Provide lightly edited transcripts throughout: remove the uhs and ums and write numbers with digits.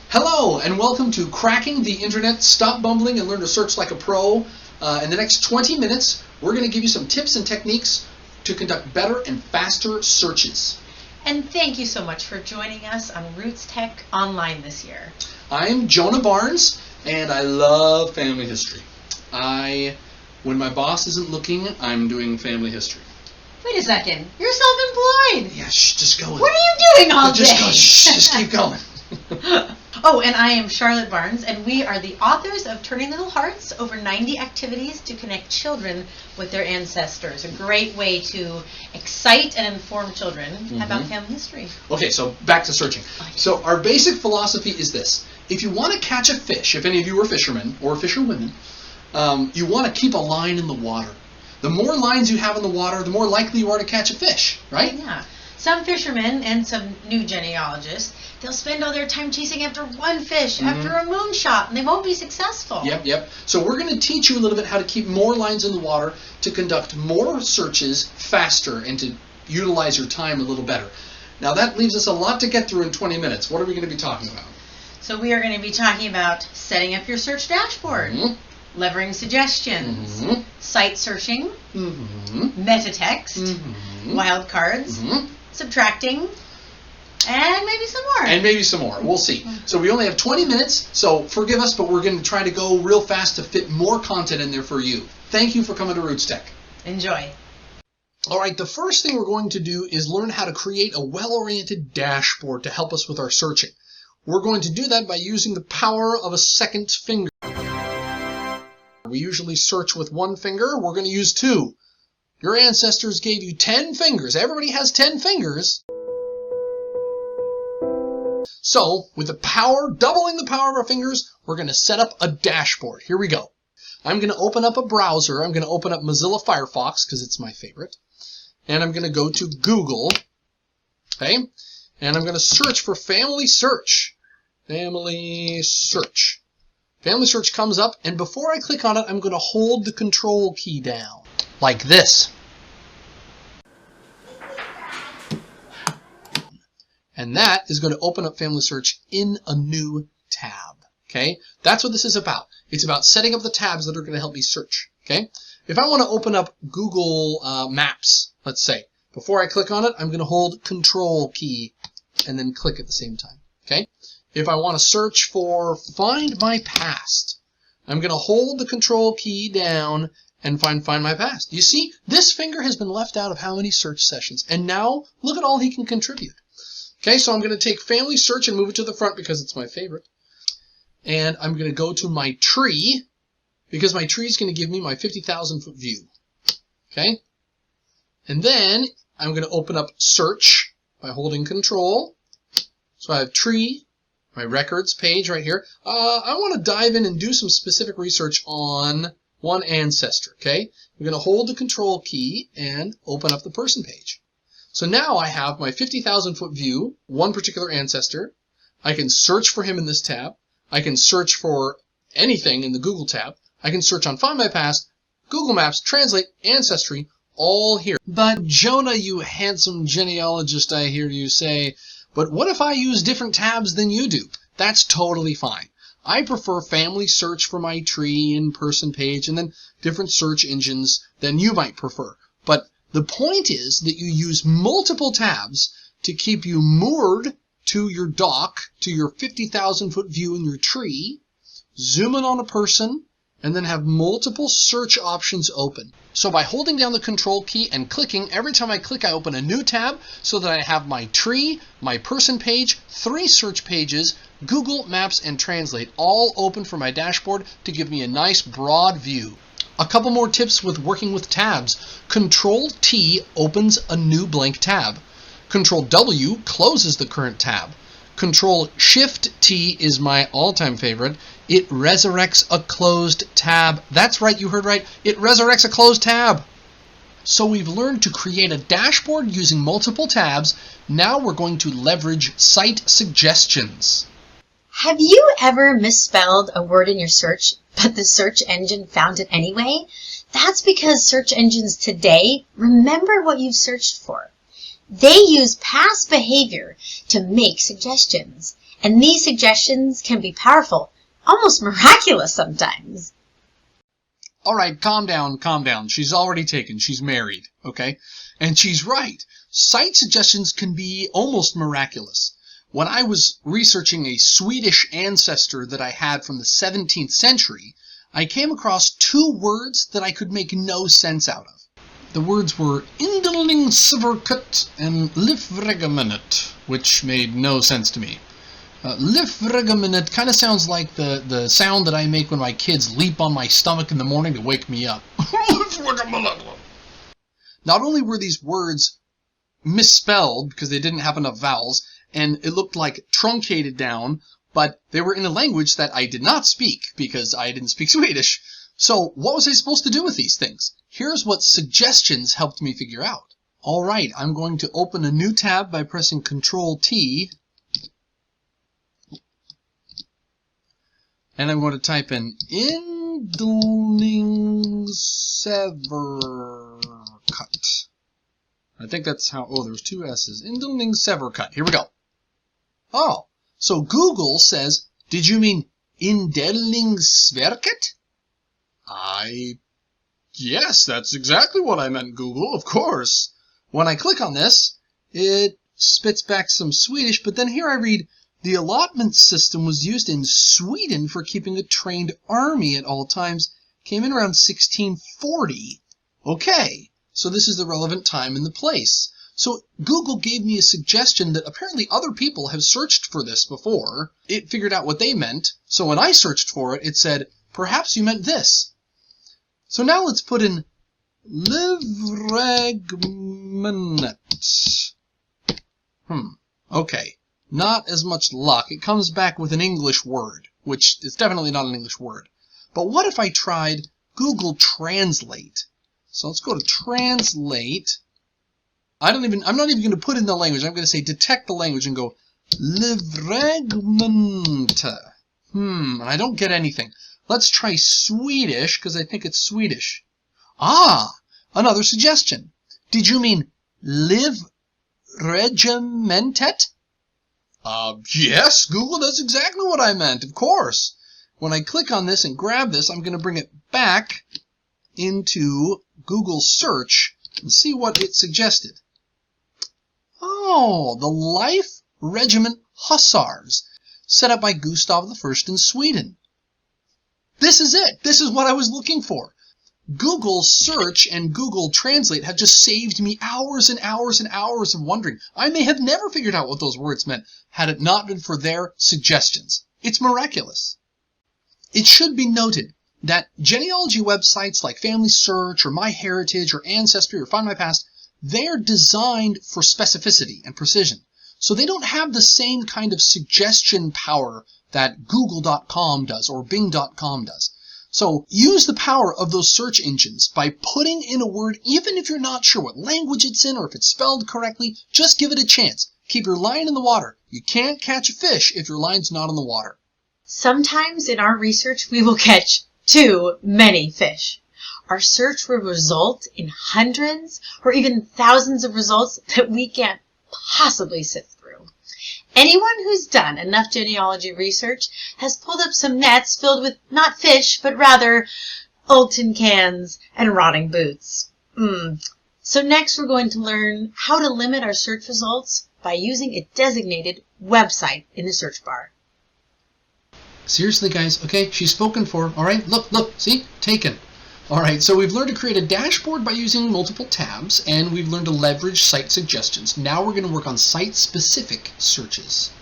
Hello and welcome to Cracking the Internet. Stop bumbling and learn to search like a pro. In the next 20 minutes, we're going to give you some tips and techniques to conduct better and faster searches. And thank you so much for joining us on RootsTech Online this year. I'm Jonah Barnes, and I love family history. When my boss isn't looking, I'm doing family history. Wait a second. You're self-employed. Yeah, just go with What it. are you doing all day? Just keep going. Oh, and I am Charlotte Barnes, and we are the authors of Turning Little Hearts, over 90 activities to connect children with their ancestors. A great way to excite and inform children about family history. Okay, so back to searching. So our basic philosophy is this. If you want to catch a fish, if any of you are fishermen or fisherwomen, you want to keep a line in the water. The more lines you have in the water, the more likely you are to catch a fish, right? Yeah. Some fishermen and some new genealogists, they'll spend all their time chasing after one fish, after a moonshot, and they won't be successful. Yep. So we're going to teach you a little bit how to keep more lines in the water, to conduct more searches faster, and to utilize your time a little better. Now that leaves us a lot to get through in 20 minutes. What are we going to be talking about? So we are going to be talking about setting up your search dashboard, leveraging suggestions, site searching, meta text, wildcards, subtracting, and maybe some more. We'll see. So we only have 20 minutes, so forgive us, but we're going to try to go real fast to fit more content in there for you. Thank you for coming to RootsTech. Enjoy. All right, the first thing we're going to do is learn how to create a well-oriented dashboard to help us with our searching. We're going to do that by using the power of a second finger. We usually search with one finger. We're going to use two. Your ancestors gave you 10 fingers. Everybody has 10 fingers. So, with the power, doubling the power of our fingers, we're going to set up a dashboard. Here we go. I'm going to open up a browser. I'm going to open up Mozilla Firefox because it's my favorite. And I'm going to go to Google. Okay? And I'm going to search for FamilySearch. FamilySearch. FamilySearch comes up, and before I click on it, I'm going to hold the control key down, like this. And that is going to open up FamilySearch in a new tab. Okay? That's what this is about. It's about setting up the tabs that are going to help me search. Okay? If I want to open up Google Maps, let's say, before I click on it, I'm going to hold Control key and then click at the same time. Okay? If I want to search for Find My Past, I'm going to hold the Control key down and Find My Past. You see, this finger has been left out of how many search sessions, and now look at all he can contribute. Okay, so I'm going to take FamilySearch and move it to the front because it's my favorite. And I'm going to go to my tree because my tree is going to give me my 50,000-foot view. Okay? And then I'm going to open up Search by holding Control. So I have tree, my records page right here. I want to dive in and do some specific research on one ancestor. Okay? I'm going to hold the Control key and open up the person page. So now I have my 50,000-foot view, one particular ancestor. I can search for him in this tab. I can search for anything in the Google tab. I can search on Find My Past, Google Maps, Translate, Ancestry, all here. But Jonah, you handsome genealogist, I hear you say, but what if I use different tabs than you do? That's totally fine. I prefer FamilySearch for my tree and person page, and then different search engines than you might prefer. But the point is that you use multiple tabs to keep you moored to your dock, to your 50,000-foot view in your tree, zoom in on a person, and then have multiple search options open. So by holding down the Control key and clicking, every time I click I open a new tab so that I have my tree, my person page, 3 search pages, Google Maps, and Translate all open for my dashboard to give me a nice broad view. A couple more tips with working with tabs. Control T opens a new blank tab. Control W closes the current tab. Control Shift T is my all-time favorite. It resurrects a closed tab. That's right, you heard right. It resurrects a closed tab. So we've learned to create a dashboard using multiple tabs. Now we're going to leverage site suggestions. Have you ever misspelled a word in your search, but the search engine found it anyway? That's because search engines today remember what you've searched for. They use past behavior to make suggestions. And these suggestions can be powerful, almost miraculous sometimes. All right, calm down, calm down. She's already taken. She's married, okay? And she's right. Site suggestions can be almost miraculous. When I was researching a Swedish ancestor that I had from the 17th century, I came across 2 words that I could make no sense out of. The words were indelingsverkut and livregamenet, which made no sense to me. Livregamenet kind of sounds like the sound that I make when my kids leap on my stomach in the morning to wake me up. Not only were these words misspelled because they didn't have enough vowels, and it looked like truncated down, but they were in a language that I did not speak because I didn't speak Swedish. So what was I supposed to do with these things? Here's what suggestions helped me figure out. All right, I'm going to open a new tab by pressing Control-T. And I'm going to type in indelingsverkut. I think that's how, oh, there's 2 S's. Indelingsverkut. Here we go. Oh, so Google says, did you mean indelingsverkut? Yes, that's exactly what I meant, Google, of course. When I click on this, it spits back some Swedish, but then here I read, the allotment system was used in Sweden for keeping a trained army at all times. Came in around 1640. Okay, so this is the relevant time and the place. So Google gave me a suggestion that apparently other people have searched for this before. It figured out what they meant. So when I searched for it, it said, perhaps you meant this. So now let's put in livregamenet. Okay. Not as much luck. It comes back with an English word, which is definitely not an English word. But what if I tried Google Translate? So let's go to Translate. I'm not even going to put in the language. I'm going to say detect the language and go livregament. And I don't get anything. Let's try Swedish because I think it's Swedish. Ah, another suggestion. Did you mean livregimentet? Yes, Google, that's exactly what I meant, of course. When I click on this and grab this, I'm going to bring it back into Google search and see what it suggested. Oh, the Life Regiment Hussars, set up by Gustav I in Sweden. This is it. This is what I was looking for. Google search and Google Translate have just saved me hours and hours and hours of wondering. I may have never figured out what those words meant had it not been for their suggestions. It's miraculous. It should be noted that genealogy websites like FamilySearch or MyHeritage or Ancestry or Find My Past, they're designed for specificity and precision. So they don't have the same kind of suggestion power that Google.com does or Bing.com does. So use the power of those search engines by putting in a word, even if you're not sure what language it's in or if it's spelled correctly, just give it a chance. Keep your line in the water. You can't catch a fish if your line's not in the water. Sometimes in our research, we will catch too many fish. Our search will result in hundreds or even thousands of results that we can't possibly sift through. Anyone who's done enough genealogy research has pulled up some nets filled with not fish, but rather old tin cans and rotting boots. So next we're going to learn how to limit our search results by using a designated website in the search bar. Seriously, guys, okay, she's spoken for. All right, look, see? Taken. All right, so we've learned to create a dashboard by using multiple tabs, and we've learned to leverage site suggestions. Now we're going to work on site-specific searches.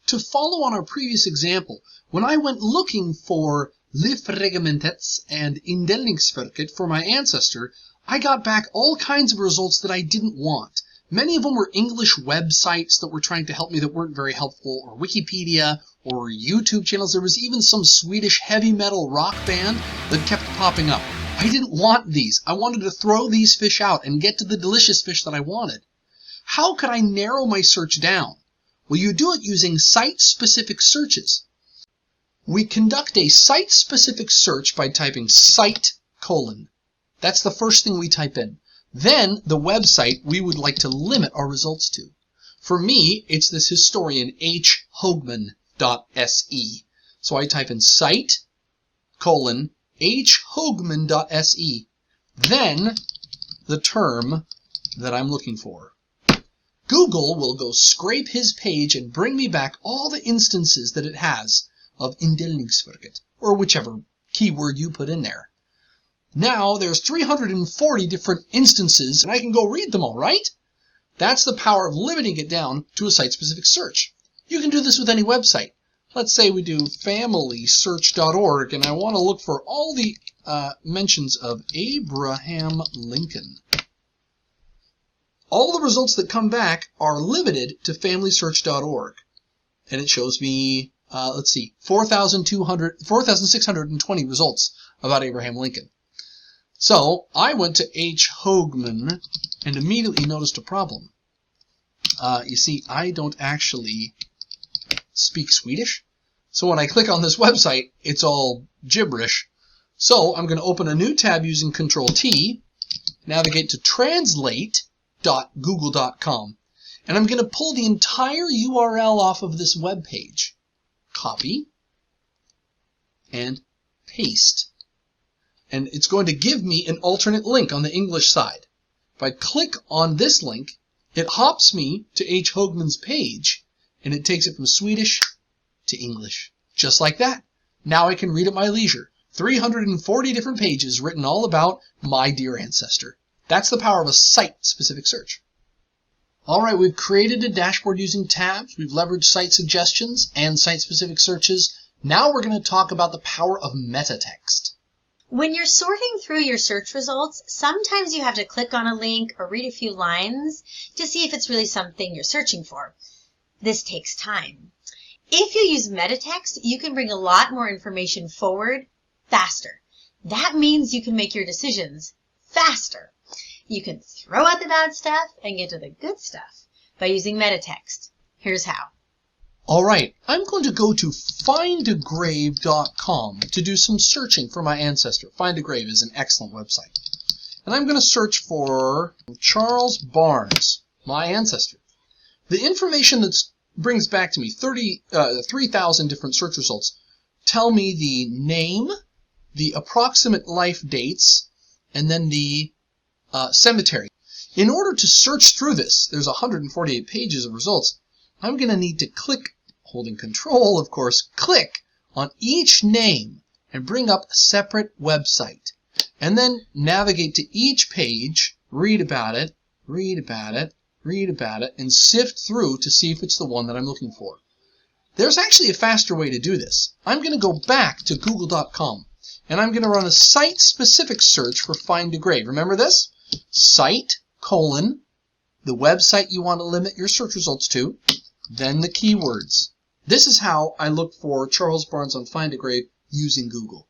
To follow on our previous example, when I went looking for livregamentet and indelingsverkut for my ancestor, I got back all kinds of results that I didn't want. Many of them were English websites that were trying to help me that weren't very helpful, or Wikipedia, or YouTube channels. There was even some Swedish heavy metal rock band that kept popping up. I didn't want these. I wanted to throw these fish out and get to the delicious fish that I wanted. How could I narrow my search down? Well, you do it using site-specific searches. We conduct a site-specific search by typing site:. That's the first thing we type in. Then the website we would like to limit our results to. For me, it's this historian hhogman.se. So I type in site, hhogman.se, then the term that I'm looking for. Google will go scrape his page and bring me back all the instances that it has of indelningsverket, or whichever keyword you put in there. Now there's 340 different instances, and I can go read them all, right? That's the power of limiting it down to a site-specific search. You can do this with any website. Let's say we do FamilySearch.org, and I want to look for all the mentions of Abraham Lincoln. All the results that come back are limited to FamilySearch.org, and it shows me, 4,620 results about Abraham Lincoln. So I went to H. Hogman and immediately noticed a problem. You see, I don't actually speak Swedish, so when I click on this website, it's all gibberish. So I'm going to open a new tab using Control-T, navigate to translate.google.com, and I'm going to pull the entire URL off of this web page. Copy and paste. And it's going to give me an alternate link on the English side. If I click on this link, it hops me to H. Hogman's page, and it takes it from Swedish to English. Just like that. Now I can read at my leisure. 340 different pages written all about my dear ancestor. That's the power of a site-specific search. Alright, we've created a dashboard using tabs. We've leveraged site suggestions and site-specific searches. Now we're going to talk about the power of meta text. When you're sorting through your search results, sometimes you have to click on a link or read a few lines to see if it's really something you're searching for. This takes time. If you use meta text, you can bring a lot more information forward faster. That means you can make your decisions faster. You can throw out the bad stuff and get to the good stuff by using meta text. Here's how. Alright, I'm going to go to findagrave.com to do some searching for my ancestor. Find a Grave is an excellent website. And I'm going to search for Charles Barnes, my ancestor. The information that brings back to me 3,000 different search results tell me the name, the approximate life dates, and then the cemetery. In order to search through this, there's 148 pages of results. I'm going to need to click, holding Control, of course, click on each name and bring up a separate website. And then navigate to each page, read about it, and sift through to see if it's the one that I'm looking for. There's actually a faster way to do this. I'm going to go back to google.com and I'm going to run a site-specific search for Find a Grave. Remember this? Site, the website you want to limit your search results to, then the keywords. This is how I look for Charles Barnes on Find a Grave using Google.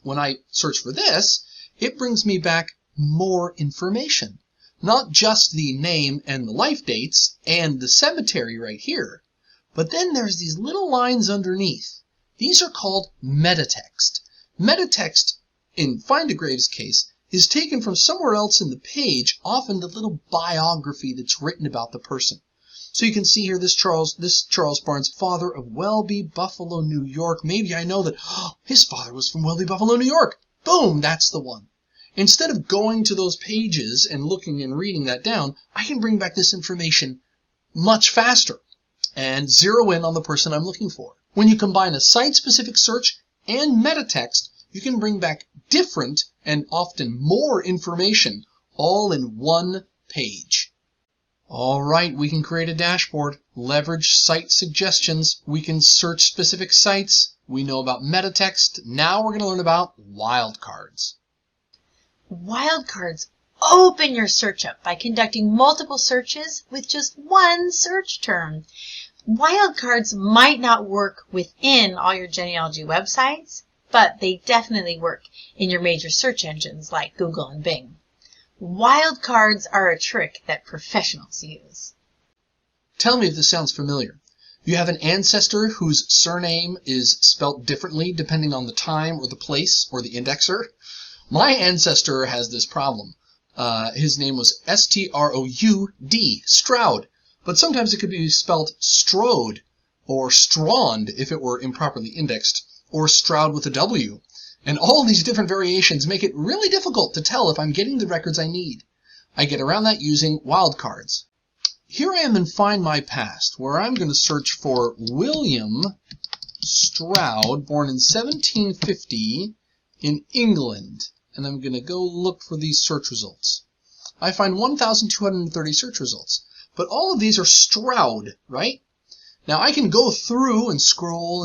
When I search for this, it brings me back more information. Not just the name and the life dates and the cemetery right here, but then there's these little lines underneath. These are called meta text. Meta text, in Find a Grave's case, is taken from somewhere else in the page, often the little biography that's written about the person. So you can see here this Charles Barnes, father of Welby, Buffalo, New York. Maybe I know that his father was from Welby, Buffalo, New York. Boom, that's the one. Instead of going to those pages and looking and reading that down, I can bring back this information much faster and zero in on the person I'm looking for. When you combine a site-specific search and meta text, you can bring back different and often more information all in one page. All right, we can create a dashboard, leverage site suggestions, we can search specific sites, we know about meta text. Now we're going to learn about wildcards. Wildcards open your search up by conducting multiple searches with just one search term. Wildcards might not work within all your genealogy websites, but they definitely work in your major search engines like Google and Bing. Wildcards are a trick that professionals use. Tell me if this sounds familiar. You have an ancestor whose surname is spelt differently depending on the time or the place or the indexer. My ancestor has this problem. His name was Stroud, Stroud, but sometimes it could be spelled Strode, or Strond if it were improperly indexed, or Stroud with a W. And all these different variations make it really difficult to tell if I'm getting the records I need. I get around that using wildcards. Here I am in Find My Past, where I'm going to search for William Stroud, born in 1750 in England. And I'm going to go look for these search results. I find 1,230 search results. But all of these are Stroud, right? Now I can go through and scroll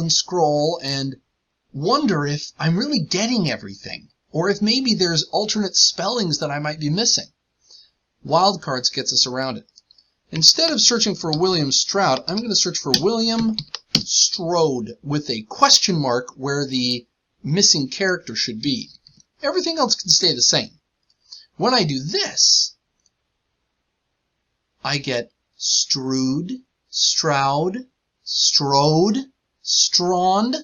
and wonder if I'm really getting everything, or if maybe there's alternate spellings that I might be missing. Wildcards gets us around it. Instead of searching for William Stroud, I'm going to search for William Strode with a question mark where the missing character should be. Everything else can stay the same. When I do this, I get Strood, Stroud, Strode, Strond,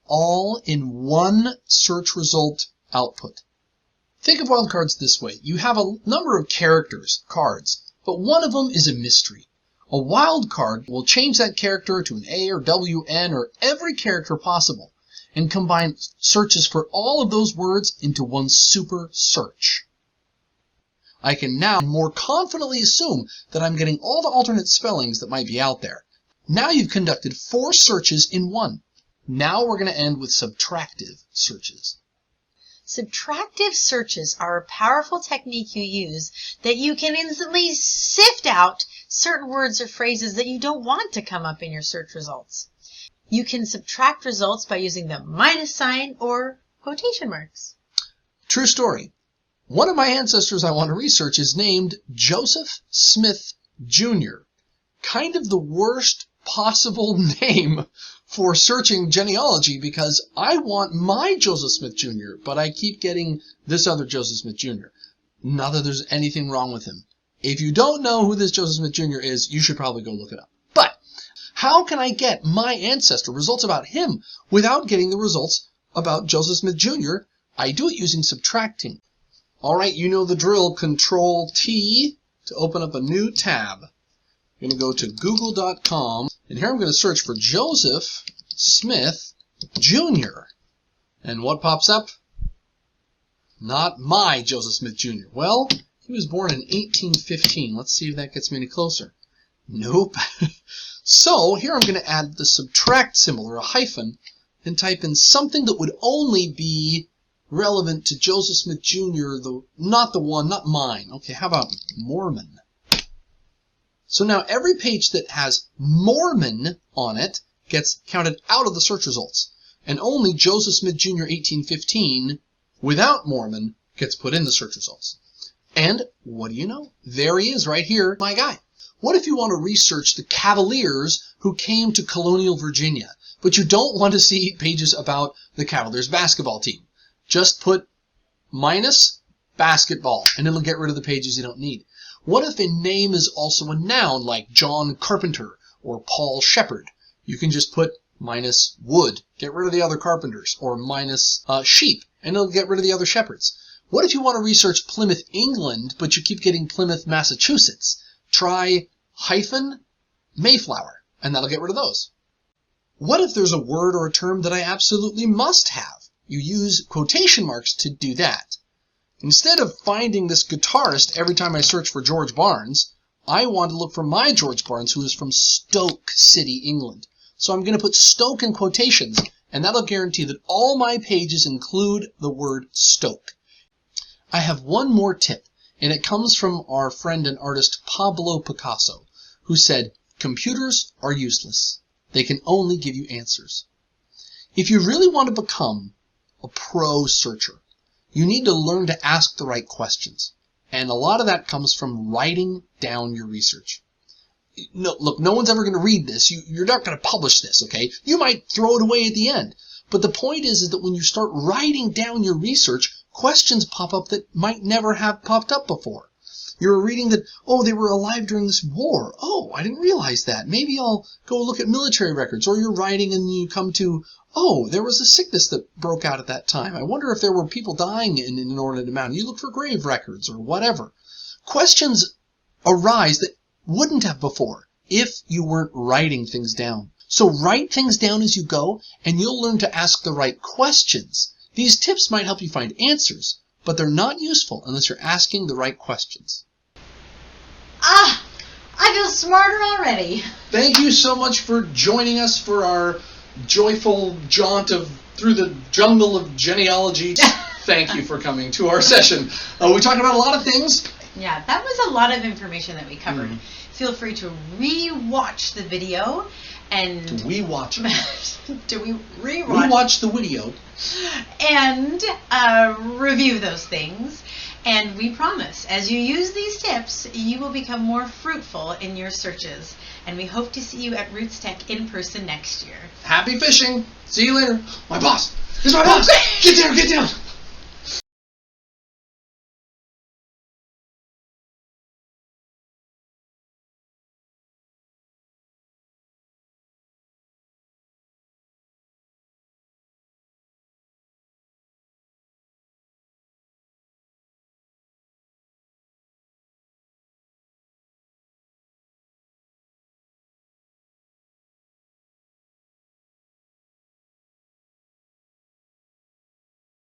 all in one search result output. Think of wildcards this way. You have a number of characters, cards, but one of them is a mystery. A wildcard will change that character to an A or W, N, or every character possible, and combine searches for all of those words into one super search. I can now more confidently assume that I'm getting all the alternate spellings that might be out there. Now you've conducted 4 searches in one. Now we're going to end with subtractive searches. Subtractive searches are a powerful technique you use that you can instantly sift out certain words or phrases that you don't want to come up in your search results. You can subtract results by using the minus sign or quotation marks. True story. One of my ancestors I want to research is named Joseph Smith Jr. Kind of the worst possible name for searching genealogy, because I want my Joseph Smith Jr., but I keep getting this other Joseph Smith Jr. Not that there's anything wrong with him. If you don't know who this Joseph Smith Jr. is, you should probably go look it up. But how can I get my ancestor results about him without getting the results about Joseph Smith Jr.? I do it using subtracting. All right, you know the drill. Control-T to open up a new tab. I'm going to go to google.com, and here I'm going to search for Joseph Smith Jr. And what pops up? Not my Joseph Smith Jr. Well, he was born in 1815. Let's see if that gets me any closer. Nope. So here I'm going to add the subtract symbol, or a hyphen, and type in something that would only be relevant to Joseph Smith Jr., not mine. Okay, how about Mormon? So now every page that has Mormon on it gets counted out of the search results, and only Joseph Smith Jr. 1815 without Mormon gets put in the search results. And what do you know? There he is right here, my guy. What if you want to research the Cavaliers who came to colonial Virginia, but you don't want to see pages about the Cavaliers basketball team? Just put minus basketball, and it'll get rid of the pages you don't need. What if a name is also a noun, like John Carpenter or Paul Shepherd? You can just put minus wood, get rid of the other carpenters, or minus sheep, and it'll get rid of the other shepherds. What if you want to research Plymouth, England, but you keep getting Plymouth, Massachusetts? Try hyphen Mayflower, and that'll get rid of those. What if there's a word or a term that I absolutely must have? You use quotation marks to do that. Instead of finding this guitarist every time I search for George Barnes, I want to look for my George Barnes, who is from Stoke City, England. So I'm going to put Stoke in quotations, and that'll guarantee that all my pages include the word Stoke. I have one more tip, and it comes from our friend and artist Pablo Picasso, who said, "Computers are useless. They can only give you answers." If you really want to become a pro searcher, you need to learn to ask the right questions. And a lot of that comes from writing down your research. No, look, no one's ever going to read this. You're not going to publish this, okay? You might throw it away at the end. But the point is that when you start writing down your research, questions pop up that might never have popped up before. You're reading that, oh, they were alive during this war. Oh, I didn't realize that. Maybe I'll go look at military records. Or you're writing and you come to, oh, there was a sickness that broke out at that time. I wonder if there were people dying in an inordinate amount. You look for grave records or whatever. Questions arise that wouldn't have before if you weren't writing things down. So write things down as you go, and you'll learn to ask the right questions. These tips might help you find answers, but they're not useful unless you're asking the right questions. Ah! I feel smarter already. Thank you so much for joining us for our joyful jaunt through the jungle of genealogy. Thank you for coming to our session. We talked about a lot of things. Yeah, that was a lot of information that we covered. Feel free to re-watch the video and... To re-watch it. To re-watch. Re-watch the video. And review those things. And we promise, as you use these tips, you will become more fruitful in your searches. And we hope to see you at RootsTech in person next year. Happy fishing. See you later. My boss. Here's my boss. Get down, get down.